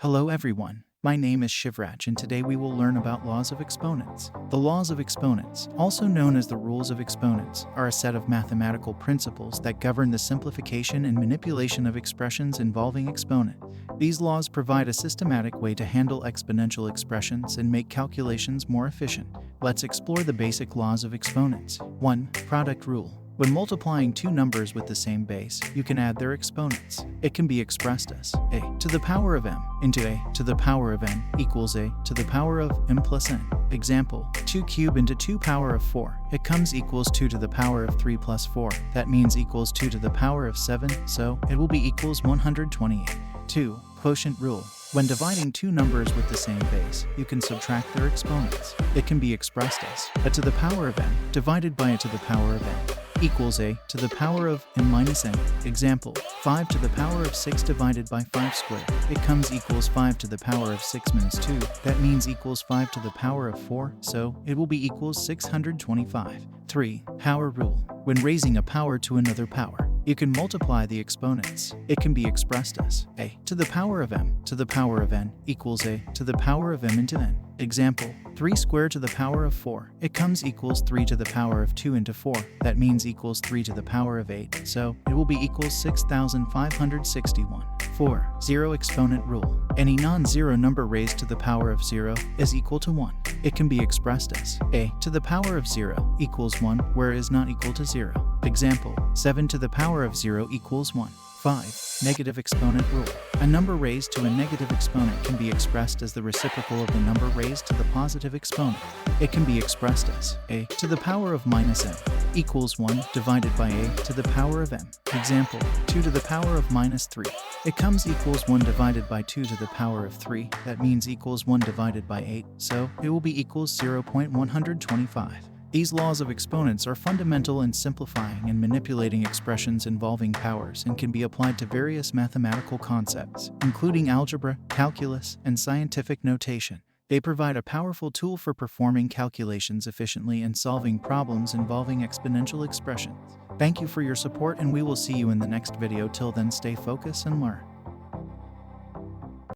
Hello everyone, my name is Shivraj and today we will learn about laws of exponents. The laws of exponents, also known as the rules of exponents, are a set of mathematical principles that govern the simplification and manipulation of expressions involving exponent. These laws provide a systematic way to handle exponential expressions and make calculations more efficient. Let's explore the basic laws of exponents. 1. Product rule. When multiplying two numbers with the same base, you can add their exponents. It can be expressed as a to the power of m into a to the power of n equals a to the power of m plus n. Example, 2 cubed into 2 power of 4. It comes equals 2 to the power of 3 plus 4. That means equals 2 to the power of 7, so it will be equals 128. 2. Quotient rule. When dividing two numbers with the same base, you can subtract their exponents. It can be expressed as a to the power of n divided by a to the power of n equals a to the power of n minus n. Example, 5 to the power of 6 divided by 5 squared. It comes equals 5 to the power of 6 minus 2. That means equals 5 to the power of 4, so it will be equals 625. 3. Power rule. When raising a power to another power, you can multiply the exponents. It can be expressed as a to the power of m to the power of n equals a to the power of m into n. Example, 3 squared to the power of 4. It comes equals 3 to the power of 2 into 4. That means equals 3 to the power of 8, so it will be equals 6,561. 4. Zero exponent rule. Any non-zero number raised to the power of 0 is equal to 1. It can be expressed as a to the power of 0 equals 1 where it is not equal to 0. Example, 7 to the power of 0 equals 1. 5. Negative exponent rule. A number raised to a negative exponent can be expressed as the reciprocal of the number raised to the positive exponent. It can be expressed as a to the power of minus m equals 1 divided by a to the power of m. Example, 2 to the power of minus 3. It comes equals 1 divided by 2 to the power of 3. That means equals 1 divided by 8, so it will be equals 0.125. These laws of exponents are fundamental in simplifying and manipulating expressions involving powers and can be applied to various mathematical concepts, including algebra, calculus, and scientific notation. They provide a powerful tool for performing calculations efficiently and solving problems involving exponential expressions. Thank you for your support and we will see you in the next video. Till then, stay focused and learn.